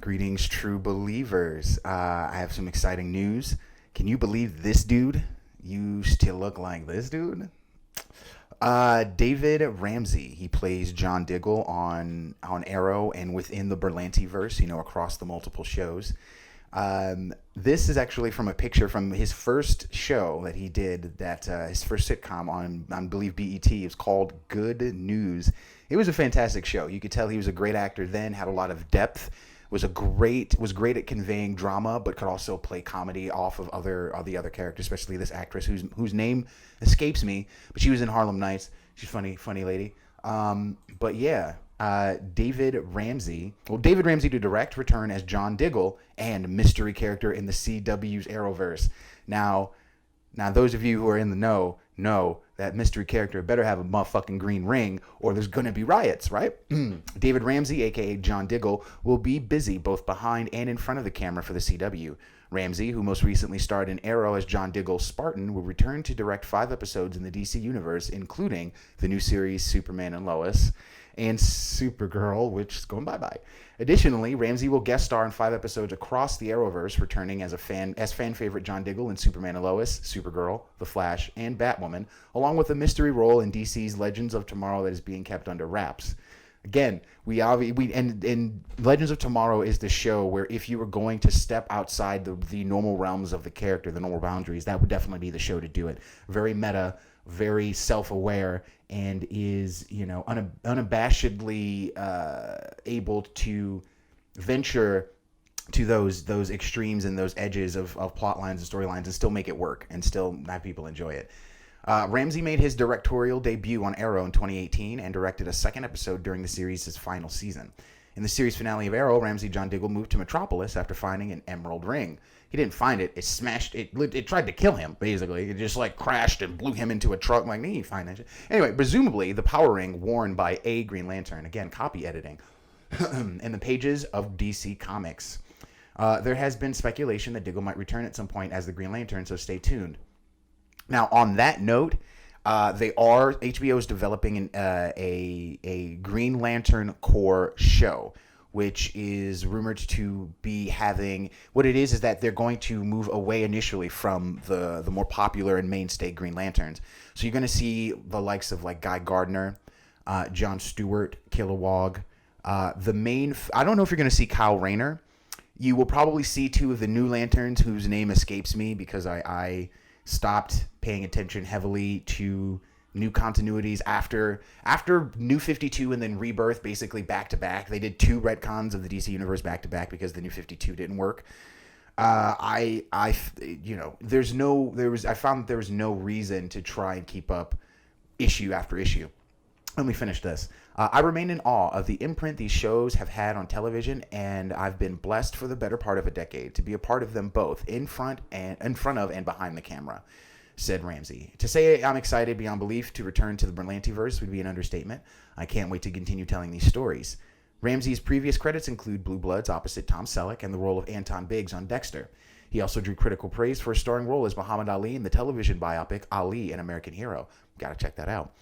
Greetings, true believers. I have some exciting news. Can you believe this dude used to look like this dude? David Ramsey. He plays John Diggle on Arrow and within the Berlanti verse, across the multiple shows. This is actually from a picture from his first show that he did, his first sitcom on I believe, BET. It was called Good News. It was a fantastic show. You could tell he was a great actor then, had a lot of depth, was great at conveying drama, but could also play comedy off of the other characters, especially this actress whose name escapes me, but she was in Harlem Nights. She's funny lady. But yeah, David Ramsey to direct, return as John Diggle and mystery character in the CW's Arrowverse. Now those of you who are in the know that mystery character better have a motherfucking green ring or there's gonna be riots, right? David Ramsey, aka John Diggle, will be busy both behind and in front of the camera for the CW. Ramsey, who most recently starred in Arrow as John Diggle's Spartan, will return to direct 5 episodes in the DC universe, including the new series Superman and Lois and Supergirl, which is going bye-bye. Additionally, Ramsey will guest star in 5 episodes across the Arrowverse, returning as fan favorite John Diggle in Superman and Lois, Supergirl, The Flash, and Batwoman, along with a mystery role in DC's Legends of Tomorrow that is being kept under wraps. Again, and Legends of Tomorrow is the show where if you were going to step outside the normal realms of the character, the normal boundaries, that would definitely be the show to do it. Very meta, very self-aware, and is unabashedly able to venture to those extremes and those edges of plot lines and storylines and still make it work and still have people enjoy it. Ramsey made his directorial debut on Arrow in 2018 and directed a second episode during the series' final season. In the series finale of Arrow, Ramsey John Diggle moved to Metropolis after finding an emerald ring. He didn't find it. It smashed. It tried to kill him, basically. It just crashed and blew him into a truck. I'm like, you find that shit. Anyway, presumably the power ring worn by a Green Lantern. Again, copy editing. In the pages of DC Comics. There has been speculation that Diggle might return at some point as the Green Lantern, so stay tuned. Now, on that note, HBO is developing a Green Lantern Corps show, which is rumored to be having, what it is that they're going to move away initially from the more popular and mainstay Green Lanterns. So you're going to see the likes of Guy Gardner, John Stewart, Kilowog, I don't know if you're going to see Kyle Rayner. You will probably see 2 of the new Lanterns whose name escapes me because I stopped paying attention heavily to new continuities after New 52 and then Rebirth, basically back to back. They did 2 retcons of the DC universe back to back because the New 52 didn't work. I found that there was no reason to try and keep up issue after issue. Let me finish this. I remain in awe of the imprint these shows have had on television, and I've been blessed for the better part of a decade to be a part of them both in front of and behind the camera, said Ramsey. To say I'm excited beyond belief to return to the Berlantiverse would be an understatement. I can't wait to continue telling these stories. Ramsey's previous credits include Blue Bloods opposite Tom Selleck and the role of Anton Biggs on Dexter. He also drew critical praise for a starring role as Muhammad Ali in the television biopic Ali, an American Hero. Gotta check that out.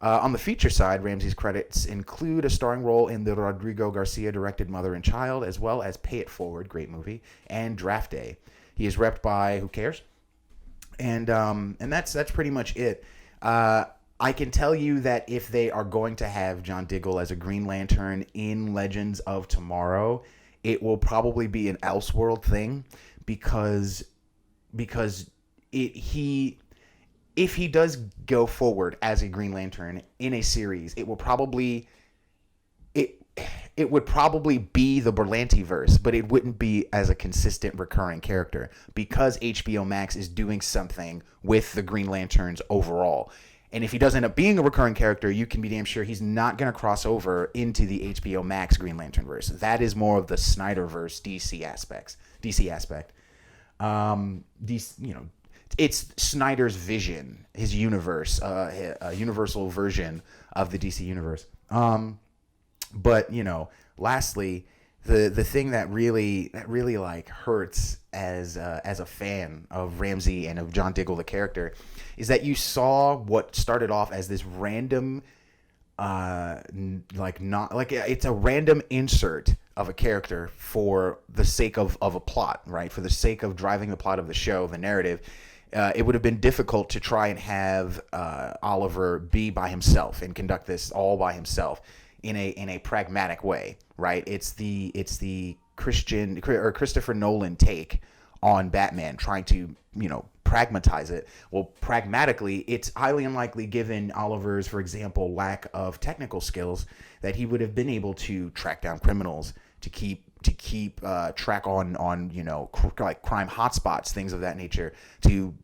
On the feature side, Ramsey's credits include a starring role in the Rodrigo Garcia-directed Mother and Child, as well as Pay It Forward, great movie, and Draft Day. He is repped by Who Cares? And that's pretty much it. I can tell you that if they are going to have John Diggle as a Green Lantern in Legends of Tomorrow, it will probably be an Elseworld thing because if he does go forward as a Green Lantern in a series, it would probably be the Berlantiverse, but it wouldn't be as a consistent recurring character because HBO Max is doing something with the Green Lanterns overall. And if he does end up being a recurring character, you can be damn sure he's not going to cross over into the HBO Max Green Lantern verse. That is more of the Snyderverse DC aspect. It's Snyder's vision, his universe, a universal version of the DC universe. But lastly, the thing that really hurts as a fan of Ramsey and of John Diggle the character is that you saw what started off as this random like not like it's a random insert of a character for the sake of a plot, right? For the sake of driving the plot of the show, the narrative. It would have been difficult to try and have Oliver be by himself and conduct this all by himself in a pragmatic way, right? It's the Christopher Nolan take on Batman, trying to pragmatize it. Well, pragmatically, it's highly unlikely, given Oliver's, for example, lack of technical skills, that he would have been able to track down criminals, to keep track on like crime hotspots, things of that nature, to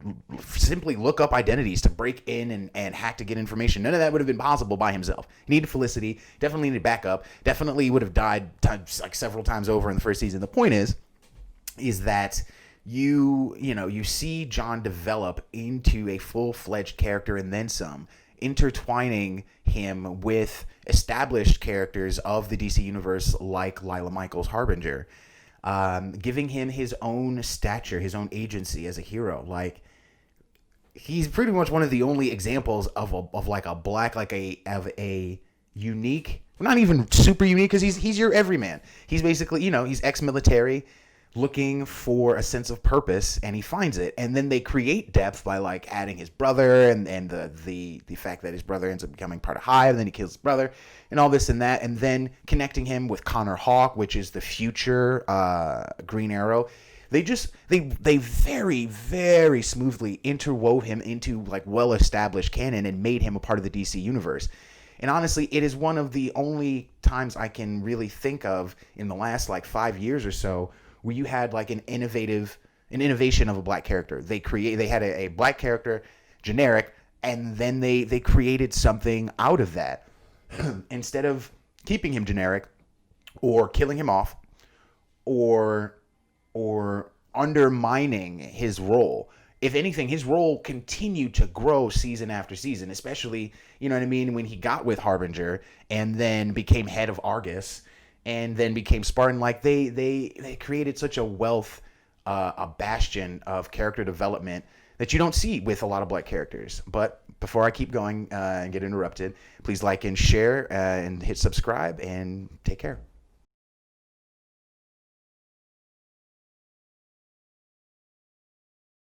simply look up identities, to break in and hack to get information. None of that would have been possible by himself. He needed Felicity, definitely needed backup, definitely would have died like several times over in the first season. The point is that you see John develop into a full-fledged character and then some, intertwining him with established characters of the DC universe like Lila Michaels' Harbinger, giving him his own stature, his own agency as a hero. Like, he's pretty much one of the only examples of like a black, like a unique, not even super unique, because he's your everyman. He's basically, he's ex-military, looking for a sense of purpose, and he finds it. And then they create depth by like adding his brother and the fact that his brother ends up becoming part of Hive, and then he kills his brother and all this and that, and then connecting him with Connor Hawke, which is the future Green Arrow. They very, very smoothly interwove him into like well-established canon and made him a part of the DC universe. And honestly, it is one of the only times I can really think of in the last like 5 years or so where you had like an innovation of a black character. They had a black character, generic, and then they created something out of that. Instead of keeping him generic or killing him off or undermining his role. If anything, his role continued to grow season after season, especially, when he got with Harbinger and then became head of Argus and then became Spartan. Like, they created such a wealth, a bastion of character development that you don't see with a lot of black characters. But before I keep going and get interrupted, please like and share and hit subscribe, and take care.